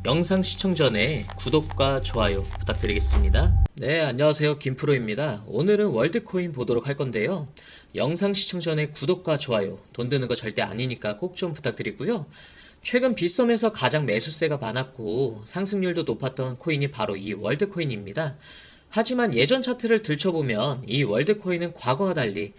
영상 시청 전에 구독과 좋아요 부탁드리겠습니다. 네, 안녕하세요. 김프로입니다. 오늘은 월드코인 보도록 할 건데요. 영상 시청 전에 구독과 좋아요, 돈 드는 거 절대 아니니까 꼭 좀 부탁드리고요. 최근 빗썸에서 가장 매수세가 많았고 상승률도 높았던 코인이 바로 이 월드코인입니다. 하지만 예전 차트를 들춰보면 이 월드코인은 과거와 달리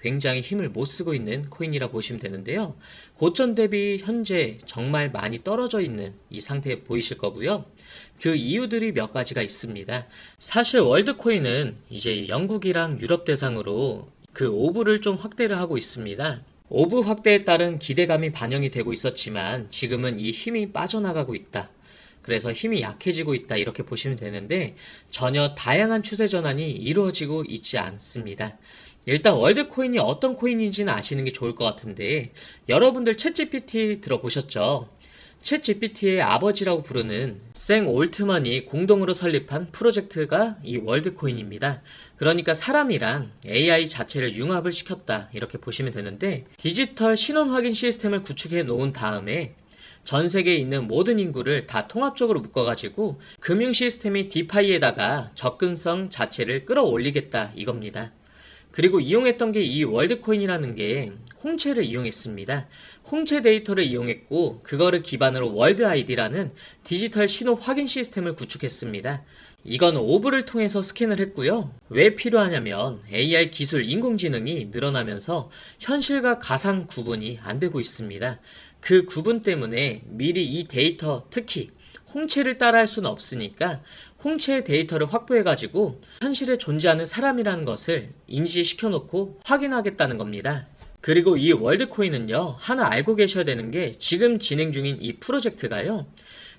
굉장히 힘을 못 쓰고 있는 코인이라 보시면 되는데요. 고점 대비 현재 정말 많이 떨어져 있는 이 상태 보이실 거고요. 그 이유들이 몇 가지가 있습니다. 사실 월드코인은 이제 영국이랑 유럽 대상으로 그 오브를 좀 확대를 하고 있습니다. 오브 확대에 따른 기대감이 반영이 되고 있었지만 지금은 이 힘이 빠져나가고 있다. 그래서 힘이 약해지고 있다 이렇게 보시면 되는데 전혀 다양한 추세 전환이 이루어지고 있지 않습니다. 일단 월드코인이 어떤 코인인지는 아시는 게 좋을 것 같은데 여러분들 챗GPT 들어보셨죠? 챗GPT의 아버지라고 부르는 샘 올트만이 공동으로 설립한 프로젝트가 이 월드코인입니다. 그러니까 사람이랑 AI 자체를 융합을 시켰다 이렇게 보시면 되는데 디지털 신원 확인 시스템을 구축해 놓은 다음에 전 세계에 있는 모든 인구를 다 통합적으로 묶어가지고 금융 시스템이 디파이에다가 접근성 자체를 끌어올리겠다 이겁니다. 그리고 이용했던 게 이 월드코인이라는 게 홍채를 이용했습니다. 홍채 데이터를 이용했고 그거를 기반으로 월드 아이디라는 디지털 신호 확인 시스템을 구축했습니다. 이건 오브를 통해서 스캔을 했고요. 왜 필요하냐면 AI 기술 인공지능이 늘어나면서 현실과 가상 구분이 안 되고 있습니다. 그 구분 때문에 미리 이 데이터, 특히 홍채를 따라할 수는 없으니까 홍채의 데이터를 확보해가지고 현실에 존재하는 사람이라는 것을 인지시켜놓고 확인하겠다는 겁니다. 그리고 이 월드코인은요, 하나 알고 계셔야 되는 게 지금 진행 중인 이 프로젝트가요,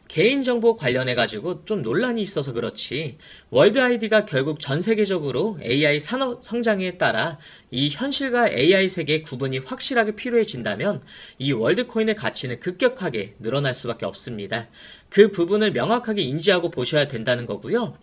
개인정보 관련해가지고 좀 논란이 있어서 그렇지 월드 아이디가 결국 전 세계적으로 AI 산업 성장에 따라 이 현실과 AI 세계의 구분이 확실하게 필요해진다면 이 월드코인의 가치는 급격하게 늘어날 수밖에 없습니다. 그 부분을 명확하게 인지하고 보셔야 된다는 거고요.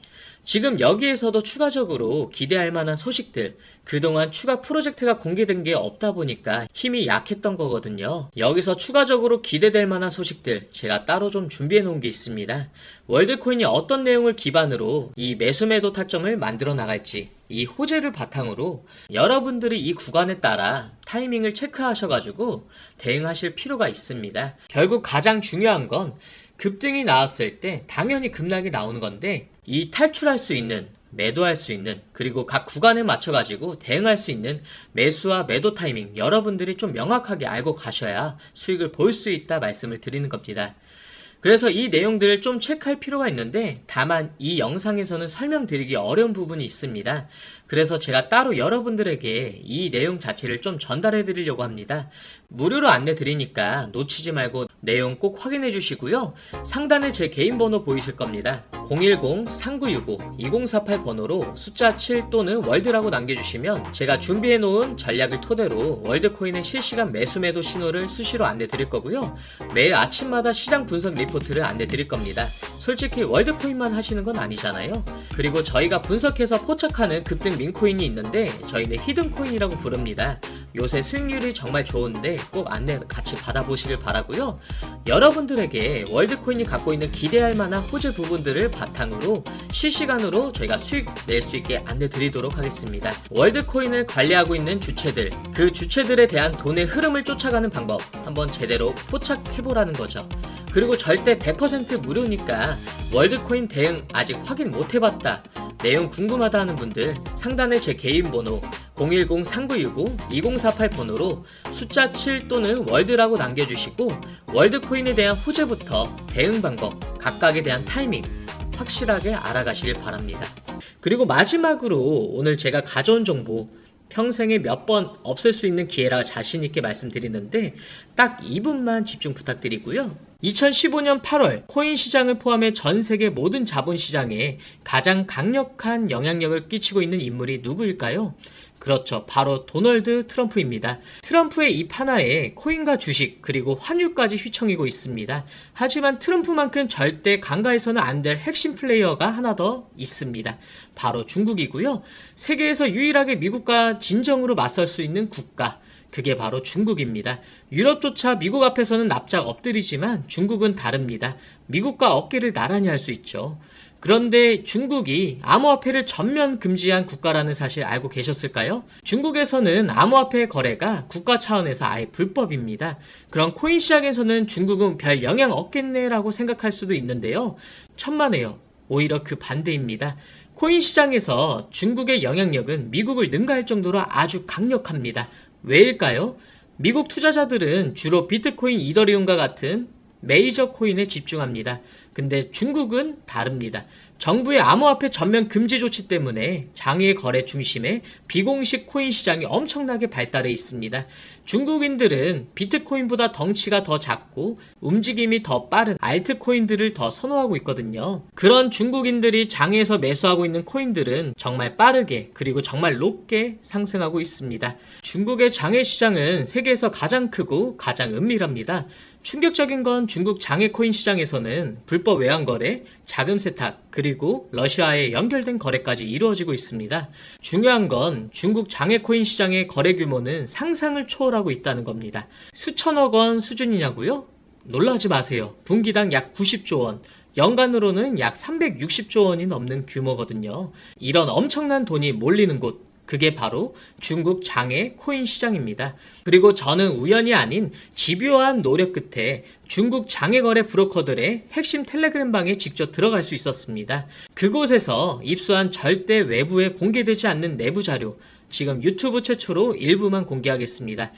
지금 여기에서도 추가적으로 기대할 만한 소식들, 그동안 추가 프로젝트가 공개된 게 없다 보니까 힘이 약했던 거거든요. 여기서 추가적으로 기대될 만한 소식들 제가 따로 좀 준비해 놓은 게 있습니다. 월드코인이 어떤 내용을 기반으로 이 매수매도 타점을 만들어 나갈지, 이 호재를 바탕으로 여러분들이 이 구간에 따라 타이밍을 체크하셔가지고 대응하실 필요가 있습니다. 결국 가장 중요한 건 급등이 나왔을 때 당연히 급락이 나오는 건데 이 탈출할 수 있는, 매도할 수 있는, 그리고 각 구간에 맞춰가지고 대응할 수 있는 매수와 매도 타이밍 여러분들이 좀 명확하게 알고 가셔야 수익을 볼 수 있다 말씀을 드리는 겁니다. 그래서 이 내용들을 좀 체크할 필요가 있는데 다만 이 영상에서는 설명드리기 어려운 부분이 있습니다. 그래서 제가 따로 여러분들에게 이 내용 자체를 좀 전달해 드리려고 합니다. 무료로 안내 드리니까 놓치지 말고 내용 꼭 확인해 주시고요. 상단에 제 개인 번호 보이실 겁니다. 010-3965-2048 번호로 숫자 7 또는 월드라고 남겨주시면 제가 준비해 놓은 전략을 토대로 월드코인의 실시간 매수 매도 신호를 수시로 안내 드릴 거고요. 매일 아침마다 시장 분석 리포트를 안내 드릴 겁니다. 솔직히 월드코인만 하시는 건 아니잖아요. 그리고 저희가 분석해서 포착하는 급등 민코인이 있는데 저희는 히든코인이라고 부릅니다. 요새 수익률이 정말 좋은데 꼭 안내 같이 받아보시길 바라고요. 여러분들에게 월드코인이 갖고 있는 기대할 만한 호재 부분들을 바탕으로 실시간으로 저희가 수익 낼 수 있게 안내 드리도록 하겠습니다. 월드코인을 관리하고 있는 주체들, 그 주체들에 대한 돈의 흐름을 쫓아가는 방법 한번 제대로 포착해보라는 거죠. 그리고 절대 100% 무료니까 월드코인 대응 아직 확인 못 해봤다, 내용 궁금하다 하는 분들 상단에 제 개인 번호 010-3965-2048 번호로 숫자 7 또는 월드라고 남겨주시고 월드코인에 대한 호재부터 대응 방법, 각각에 대한 타이밍 확실하게 알아가시길 바랍니다. 그리고 마지막으로 오늘 제가 가져온 정보, 평생에 몇 번 없을 수 있는 기회라 자신있게 말씀드리는데 딱 2분만 집중 부탁드리고요. 2015년 8월 코인 시장을 포함해 전 세계 모든 자본시장에 가장 강력한 영향력을 끼치고 있는 인물이 누구일까요? 그렇죠. 바로 도널드 트럼프입니다. 트럼프의 입 하나에 코인과 주식 그리고 환율까지 휘청이고 있습니다. 하지만 트럼프만큼 절대 간과해서는 안 될 핵심 플레이어가 하나 더 있습니다. 바로 중국이고요. 세계에서 유일하게 미국과 진정으로 맞설 수 있는 국가, 그게 바로 중국입니다. 유럽조차 미국 앞에서는 납작 엎드리지만 중국은 다릅니다. 미국과 어깨를 나란히 할 수 있죠. 그런데 중국이 암호화폐를 전면 금지한 국가라는 사실 알고 계셨을까요? 중국에서는 암호화폐 거래가 국가 차원에서 아예 불법입니다. 그럼 코인 시장에서는 중국은 별 영향 없겠네라고 생각할 수도 있는데요. 천만에요. 오히려 그 반대입니다. 코인 시장에서 중국의 영향력은 미국을 능가할 정도로 아주 강력합니다. 왜일까요? 미국 투자자들은 주로 비트코인, 이더리움과 같은 메이저 코인에 집중합니다. 근데 중국은 다릅니다. 정부의 암호화폐 전면 금지 조치 때문에 장외 거래 중심의 비공식 코인 시장이 엄청나게 발달해 있습니다. 중국인들은 비트코인보다 덩치가 더 작고 움직임이 더 빠른 알트코인들을 더 선호하고 있거든요. 그런 중국인들이 장외에서 매수하고 있는 코인들은 정말 빠르게 그리고 정말 높게 상승하고 있습니다. 중국의 장외 시장은 세계에서 가장 크고 가장 은밀합니다. 충격적인 건 중국 장외 코인 시장에서는 불법 외환 거래, 자금 세탁, 그리고 러시아에 연결된 거래까지 이루어지고 있습니다. 중요한 건 중국 장외 코인 시장의 거래 규모는 상상을 초월하고 있다는 겁니다. 수천억 원 수준이냐고요? 놀라지 마세요. 분기당 약 90조 원. 연간으로는 약 360조 원이 넘는 규모거든요. 이런 엄청난 돈이 몰리는 곳, 그게 바로 중국 장외 코인 시장입니다. 그리고 저는 우연이 아닌 집요한 노력 끝에 중국 장외 거래 브로커들의 핵심 텔레그램 방에 직접 들어갈 수 있었습니다. 그곳에서 입수한 절대 외부에 공개되지 않는 내부 자료, 지금 유튜브 최초로 일부만 공개하겠습니다.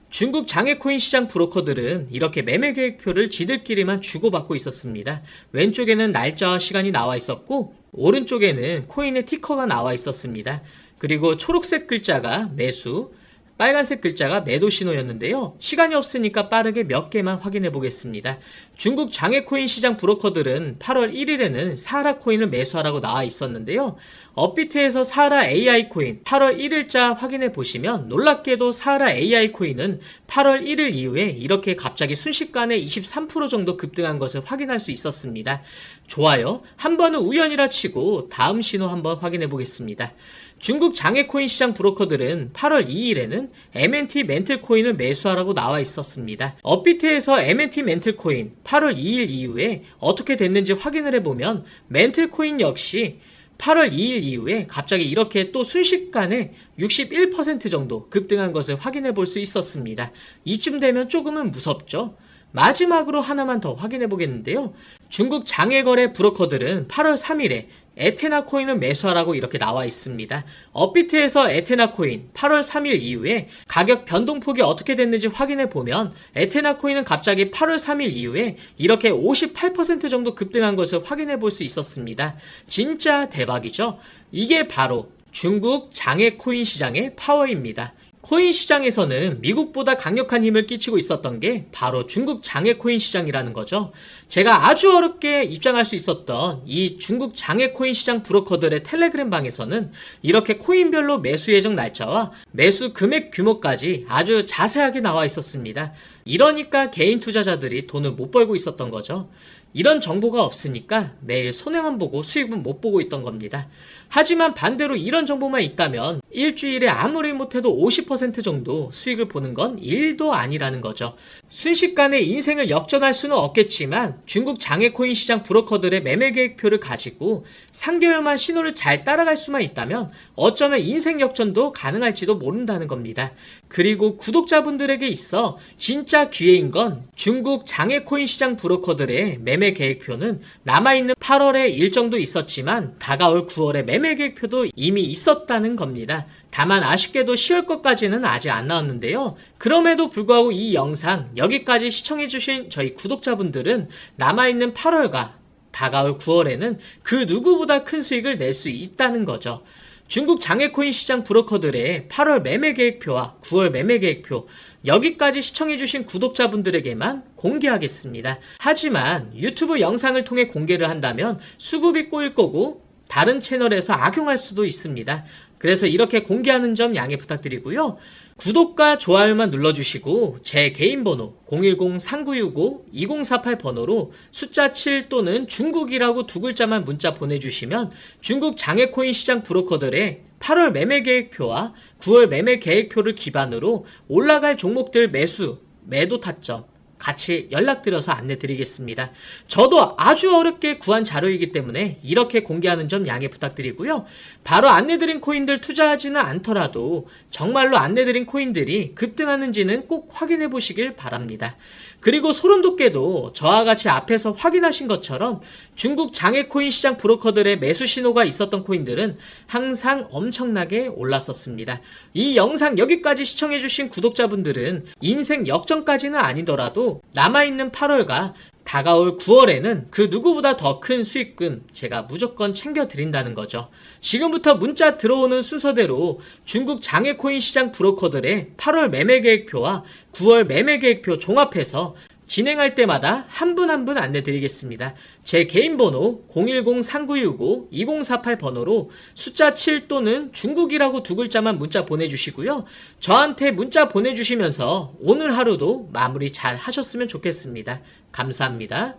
중국 장외 코인 시장 브로커들은 이렇게 매매 계획표를 지들끼리만 주고받고 있었습니다. 왼쪽에는 날짜와 시간이 나와 있었고 오른쪽에는 코인의 티커가 나와 있었습니다. 그리고 초록색 글자가 매수, 빨간색 글자가 매도 신호였는데요. 시간이 없으니까 빠르게 몇 개만 확인해 보겠습니다. 중국 장외 코인 시장 브로커들은 8월 1일에는 사하라 코인을 매수하라고 나와 있었는데요. 업비트에서 사하라 AI 코인 8월 1일자 확인해 보시면 놀랍게도 사하라 AI 코인은 8월 1일 이후에 이렇게 갑자기 순식간에 23% 정도 급등한 것을 확인할 수 있었습니다. 좋아요. 한 번은 우연이라 치고 다음 신호 한번 확인해 보겠습니다. 중국 장외 코인 시장 브로커들은 8월 2일에는 MNT 멘틀 코인을 매수하라고 나와 있었습니다. 업비트에서 MNT 멘틀 코인 8월 2일 이후에 어떻게 됐는지 확인을 해보면 멘틀 코인 역시 8월 2일 이후에 갑자기 이렇게 또 순식간에 61% 정도 급등한 것을 확인해 볼 수 있었습니다. 이쯤 되면 조금은 무섭죠? 마지막으로 하나만 더 확인해 보겠는데요. 중국 장외거래 브로커들은 8월 3일에 에테나 코인을 매수하라고 이렇게 나와 있습니다. 업비트에서 에테나 코인 8월 3일 이후에 가격 변동폭이 어떻게 됐는지 확인해 보면 에테나 코인은 갑자기 8월 3일 이후에 이렇게 58% 정도 급등한 것을 확인해 볼 수 있었습니다. 진짜 대박이죠? 이게 바로 중국 장외 코인 시장의 파워입니다. 코인 시장에서는 미국보다 강력한 힘을 끼치고 있었던 게 바로 중국 장외 코인 시장이라는 거죠. 제가 아주 어렵게 입장할 수 있었던 이 중국 장외 코인 시장 브로커들의 텔레그램 방에서는 이렇게 코인별로 매수 예정 날짜와 매수 금액 규모까지 아주 자세하게 나와 있었습니다. 이러니까 개인 투자자들이 돈을 못 벌고 있었던 거죠. 이런 정보가 없으니까 매일 손해만 보고 수익은 못 보고 있던 겁니다. 하지만 반대로 이런 정보만 있다면 일주일에 아무리 못해도 50% 정도 수익을 보는 건 일도 아니라는 거죠. 순식간에 인생을 역전할 수는 없겠지만 중국 장외 코인 시장 브로커들의 매매 계획표를 가지고 3개월만 신호를 잘 따라갈 수만 있다면 어쩌면 인생 역전도 가능할지도 모른다는 겁니다. 그리고 구독자분들에게 있어 진짜 기회인 건 중국 장외 코인 시장 브로커들의 매매 계획표는 남아있는 8월에 일정도 있었지만 다가올 9월에 매매 계획표도 이미 있었다는 겁니다. 다만 아쉽게도 10월 것까지는 아직 안 나왔는데요. 그럼에도 불구하고 이 영상 여기까지 시청해주신 저희 구독자분들은 남아있는 8월과 다가올 9월에는 그 누구보다 큰 수익을 낼 수 있다는 거죠. 중국 장외 코인 시장 브로커들의 8월 매매 계획표와 9월 매매 계획표 여기까지 시청해주신 구독자분들에게만 공개하겠습니다. 하지만 유튜브 영상을 통해 공개를 한다면 수급이 꼬일 거고 다른 채널에서 악용할 수도 있습니다. 그래서 이렇게 공개하는 점 양해 부탁드리고요. 구독과 좋아요만 눌러주시고 제 개인 번호 010-3965-2048 번호로 숫자 7 또는 중국이라고 두 글자만 문자 보내주시면 중국 장외 코인 시장 브로커들의 8월 매매 계획표와 9월 매매 계획표를 기반으로 올라갈 종목들 매수, 매도 타점 같이 연락드려서 안내드리겠습니다. 저도 아주 어렵게 구한 자료이기 때문에 이렇게 공개하는 점 양해 부탁드리고요. 바로 안내드린 코인들 투자하지는 않더라도 정말로 안내드린 코인들이 급등하는지는 꼭 확인해 보시길 바랍니다. 그리고 소름 돋게도 저와 같이 앞에서 확인하신 것처럼 중국 장외코인 시장 브로커들의 매수 신호가 있었던 코인들은 항상 엄청나게 올랐었습니다. 이 영상 여기까지 시청해주신 구독자분들은 인생 역전까지는 아니더라도 남아있는 8월과 다가올 9월에는 그 누구보다 더 큰 수익금 제가 무조건 챙겨드린다는 거죠. 지금부터 문자 들어오는 순서대로 중국 장외코인 시장 브로커들의 8월 매매 계획표와 9월 매매 계획표 종합해서 진행할 때마다 한 분 한 분 안내드리겠습니다. 제 개인 번호 010-3965-2048 번호로 숫자 7 또는 중국이라고 두 글자만 문자 보내주시고요. 저한테 문자 보내주시면서 오늘 하루도 마무리 잘 하셨으면 좋겠습니다. 감사합니다.